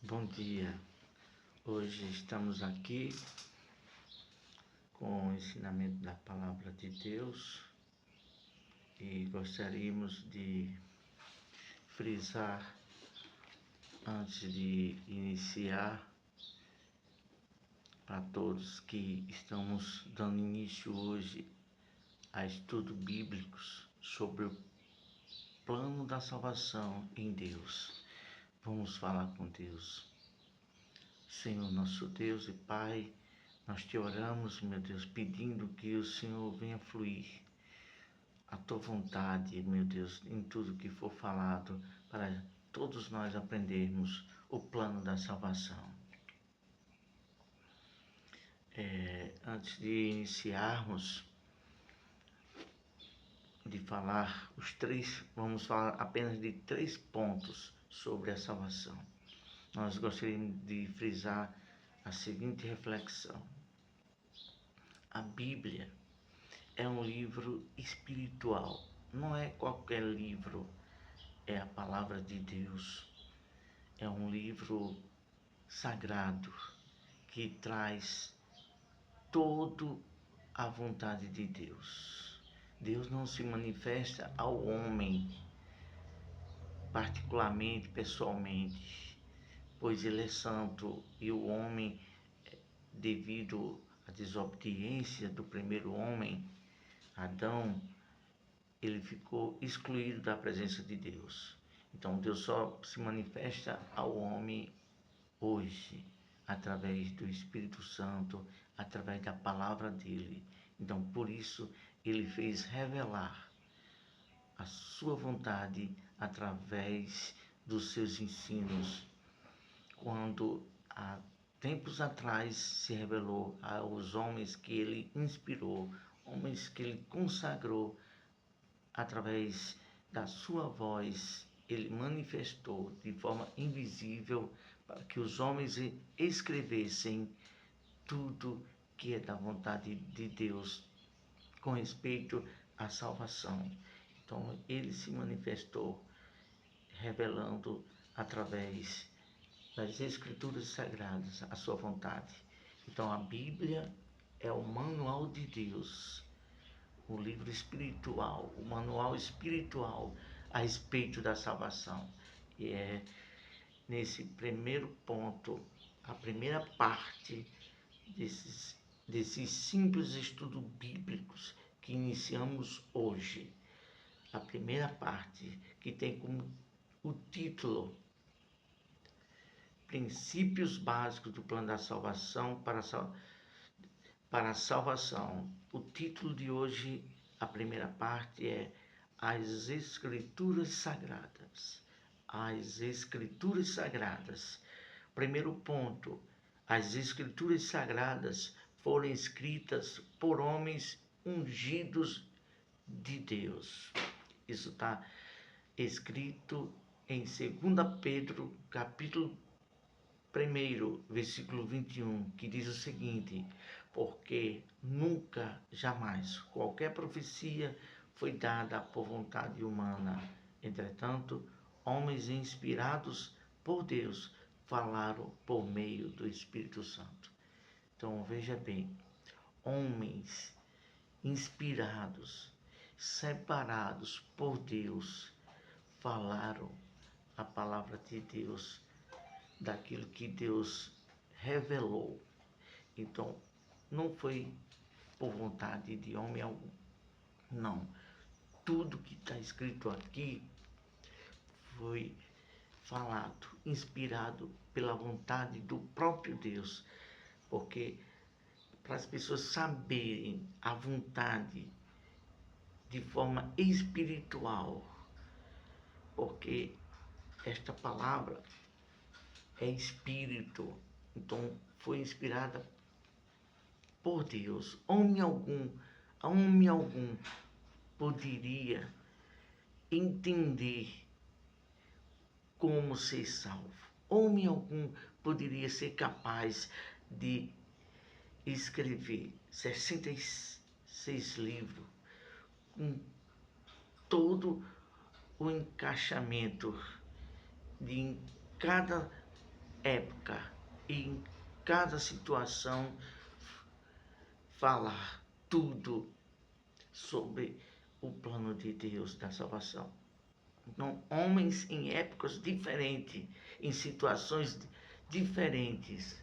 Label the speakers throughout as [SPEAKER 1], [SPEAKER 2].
[SPEAKER 1] Bom dia, hoje estamos aqui com o ensinamento da Palavra de Deus e gostaríamos de frisar, antes de iniciar, para todos que estamos dando início hoje a estudos bíblicos sobre o plano da salvação em Deus. Vamos falar com Deus. Senhor, nosso Deus e Pai, nós te oramos, meu Deus, pedindo que o Senhor venha fluir a tua vontade, meu Deus, em tudo que for falado, para todos nós aprendermos o plano da salvação. Antes de iniciarmos de falar vamos falar apenas de 3 pontos sobre a salvação. Nós gostaríamos de frisar a seguinte reflexão: a Bíblia é um livro espiritual, não é qualquer livro, é a palavra de Deus. É um livro sagrado que traz toda a vontade de Deus. Deus não se manifesta ao homem particularmente, pessoalmente, pois ele é santo e o homem, devido à desobediência do primeiro homem, Adão, ele ficou excluído da presença de Deus. Então Deus só se manifesta ao homem hoje, através do Espírito Santo, através da palavra dele. Então por isso ele fez revelar a sua vontade através dos seus ensinos, quando há tempos atrás se revelou aos homens que ele inspirou, homens que ele consagrou. Através da sua voz, ele manifestou de forma invisível para que os homens escrevessem tudo que é da vontade de Deus com respeito à salvação. Então, ele se manifestou revelando através das Escrituras Sagradas a sua vontade. Então, a Bíblia é o manual de Deus, o livro espiritual, o manual espiritual a respeito da salvação. E é nesse primeiro ponto, a primeira parte desses simples estudos bíblicos que iniciamos hoje. A primeira parte, que tem como o título Princípios Básicos do Plano da Salvação para a salvação. O título de hoje, a primeira parte, é As Escrituras Sagradas. As Escrituras Sagradas. Primeiro ponto: as Escrituras Sagradas foram escritas por homens ungidos de Deus. Isso está escrito em 2 Pedro, capítulo 1, versículo 21, que diz o seguinte: porque nunca, jamais, qualquer profecia foi dada por vontade humana. Entretanto, homens inspirados por Deus falaram por meio do Espírito Santo. Então, veja bem, homens inspirados, separados por Deus, falaram a palavra de Deus, daquilo que Deus revelou. Então, não foi por vontade de homem algum. Não. Tudo que está escrito aqui foi falado, inspirado pela vontade do próprio Deus. Porque para as pessoas saberem a vontade de forma espiritual, porque esta palavra é espírito, então foi inspirada por Deus. Homem algum poderia entender como ser salvo. Homem algum poderia ser capaz de escrever 66 livros com todo o encaixamento de cada época e em cada situação falar tudo sobre o plano de Deus da salvação. Então, homens em épocas diferentes, em situações diferentes,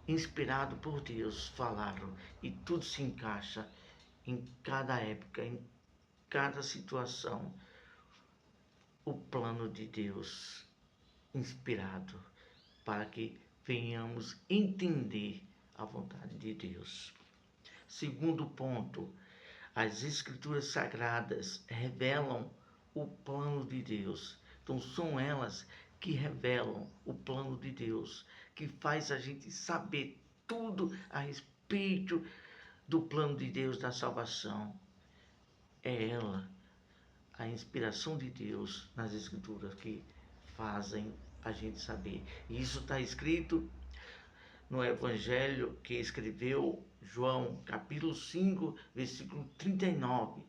[SPEAKER 1] inspirado por Deus, falaram, e tudo se encaixa em cada época, em cada situação, o plano de Deus inspirado para que venhamos entender a vontade de Deus. Segundo ponto, as Escrituras Sagradas revelam o plano de Deus. Então são elas que revelam o plano de Deus, que faz a gente saber tudo a respeito do plano de Deus da salvação. É ela, a inspiração de Deus nas Escrituras, que fazem a gente saber. E isso está escrito no Evangelho que escreveu João, capítulo 5, versículo 39,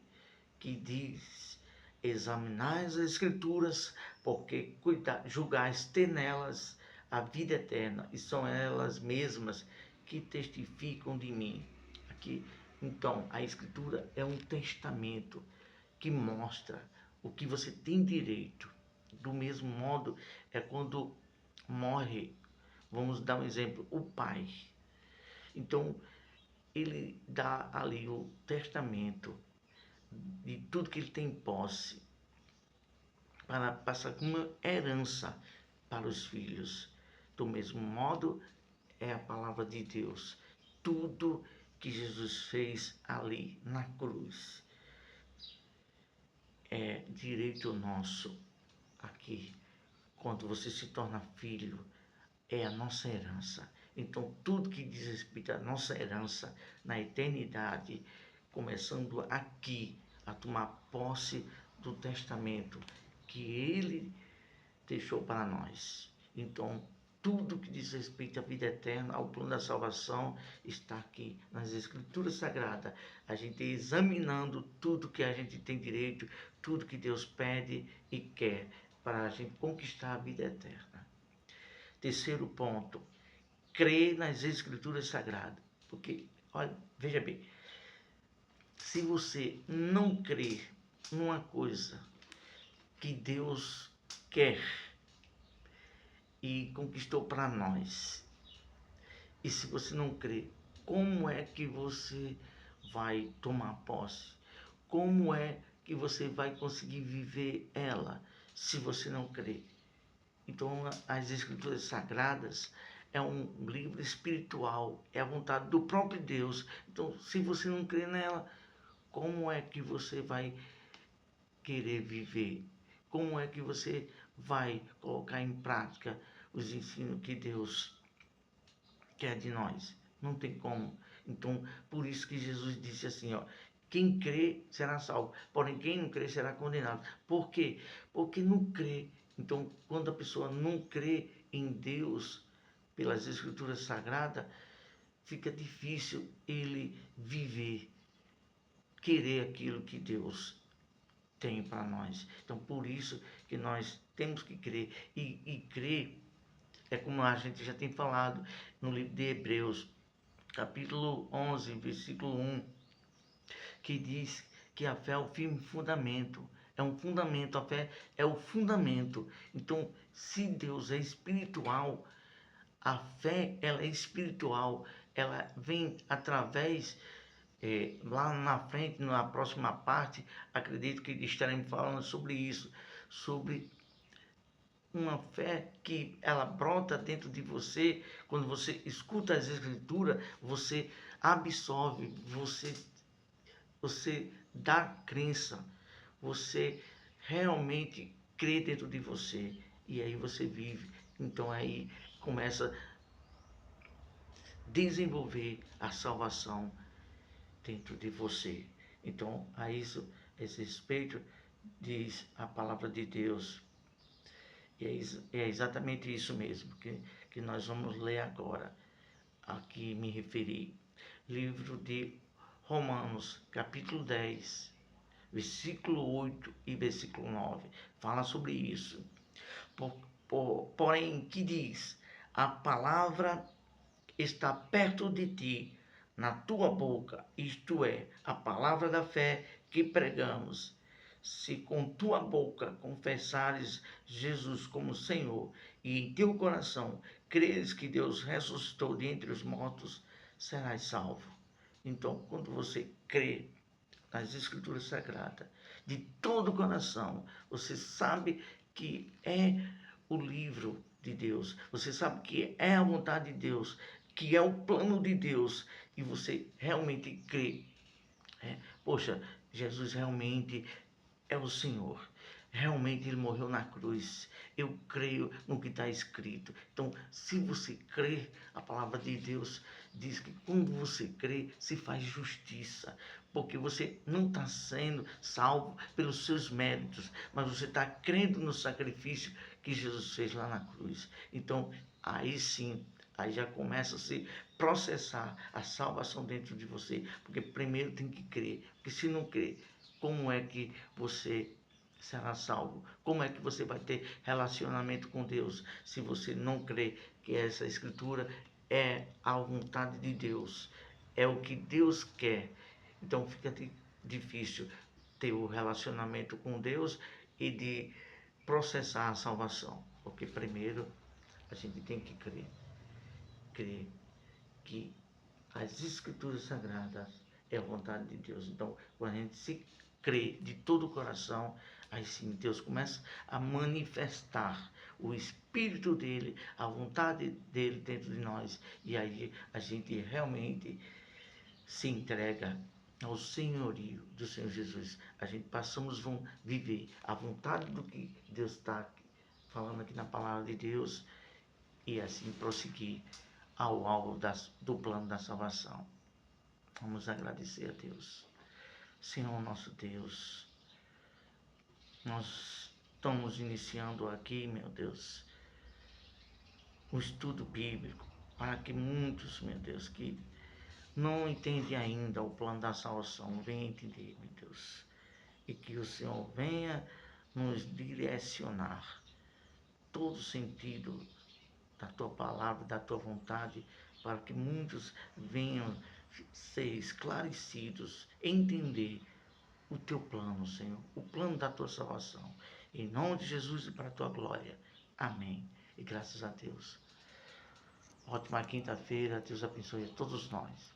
[SPEAKER 1] que diz: examinai as Escrituras, porque julgais ter nelas a vida eterna, e são elas mesmas que testificam de mim. Aqui, então, a Escritura é um testamento que mostra o que você tem direito. Do mesmo modo, é quando morre, vamos dar um exemplo, o pai. Então, ele dá ali o testamento de tudo que ele tem posse, para passar como herança para os filhos. Do mesmo modo, é a palavra de Deus. Tudo que Jesus fez ali na cruz é direito nosso aqui. Quando você se torna filho, é a nossa herança. Então, tudo que diz respeito à nossa herança na eternidade, começando aqui a tomar posse do testamento que ele deixou para nós. Então, tudo que diz respeito à vida eterna, ao plano da salvação, está aqui nas Escrituras Sagradas. A gente examinando tudo que a gente tem direito, tudo que Deus pede e quer para a gente conquistar a vida eterna. Terceiro ponto, crer nas Escrituras Sagradas. Porque, olha, veja bem, se você não crer numa coisa que Deus quer e conquistou para nós, e se você não crê, como é que você vai tomar posse? Como é que você vai conseguir viver ela se você não crê? Então, as Escrituras Sagradas é um livro espiritual, é a vontade do próprio Deus. Então, se você não crê nela, como é que você vai querer viver? Como é que você vai colocar em prática os ensinos que Deus quer de nós? Não tem como. Então, por isso que Jesus disse assim, ó, quem crê será salvo, porém quem não crê será condenado. Por quê? Porque não crê. Então, quando a pessoa não crê em Deus, pelas Escrituras Sagradas, fica difícil ele viver, querer aquilo que Deus tem para nós. Então, por isso que nós temos que crer. E crer é como a gente já tem falado no livro de Hebreus, capítulo 11, versículo 1, que diz que a fé é o firme fundamento. É um fundamento, a fé é o fundamento. Então, se Deus é espiritual, a fé ela é espiritual. Ela vem através, lá na frente, na próxima parte, acredito que estaremos falando sobre isso, sobre uma fé que ela brota dentro de você. Quando você escuta as Escrituras, você absorve, você dá crença, você realmente crê dentro de você, e aí você vive. Então aí começa a desenvolver a salvação dentro de você. Então, a isso, esse respeito, diz a palavra de Deus. E é exatamente isso mesmo que nós vamos ler agora. Aqui me referi. Livro de Romanos, capítulo 10, versículo 8 e versículo 9. Fala sobre isso. Porém, que diz: a palavra está perto de ti, na tua boca, isto é, a palavra da fé que pregamos. Se com tua boca confessares Jesus como Senhor e em teu coração creres que Deus ressuscitou dentre os mortos, serás salvo. Então, quando você crê nas Escrituras Sagradas, de todo o coração, você sabe que é o livro de Deus, você sabe que é a vontade de Deus, que é o plano de Deus, e você realmente crê. Poxa, Jesus realmente é o Senhor. Realmente Ele morreu na cruz. Eu creio no que está escrito. Então, se você crê, a palavra de Deus diz que quando você crê, se faz justiça. Porque você não está sendo salvo pelos seus méritos, mas você está crendo no sacrifício que Jesus fez lá na cruz. Então, aí sim, aí já começa a se processar a salvação dentro de você. Porque primeiro tem que crer. Porque se não crer, como é que você será salvo? Como é que você vai ter relacionamento com Deus se você não crê que essa escritura é a vontade de Deus, é o que Deus quer? Então fica difícil ter o relacionamento com Deus e de processar a salvação, porque primeiro a gente tem que crer que as escrituras sagradas é a vontade de Deus. Então, quando a gente se crê de todo o coração, aí sim Deus começa a manifestar o Espírito dele, a vontade dele dentro de nós. E aí a gente realmente se entrega ao senhorio do Senhor Jesus. A gente passamos a viver a vontade do que Deus está falando aqui na palavra de Deus e assim prosseguir ao alvo do plano da salvação. Vamos agradecer a Deus. Senhor nosso Deus, nós estamos iniciando aqui, meu Deus, o estudo bíblico para que muitos, meu Deus, que não entendem ainda o plano da salvação, venham entender, meu Deus, e que o Senhor venha nos direcionar todo o sentido da tua palavra, da tua vontade, para que muitos venham ser esclarecidos, entender o teu plano, Senhor, o plano da tua salvação. Em nome de Jesus e para a tua glória. Amém. E graças a Deus. Ótima quinta-feira. Deus abençoe a todos nós.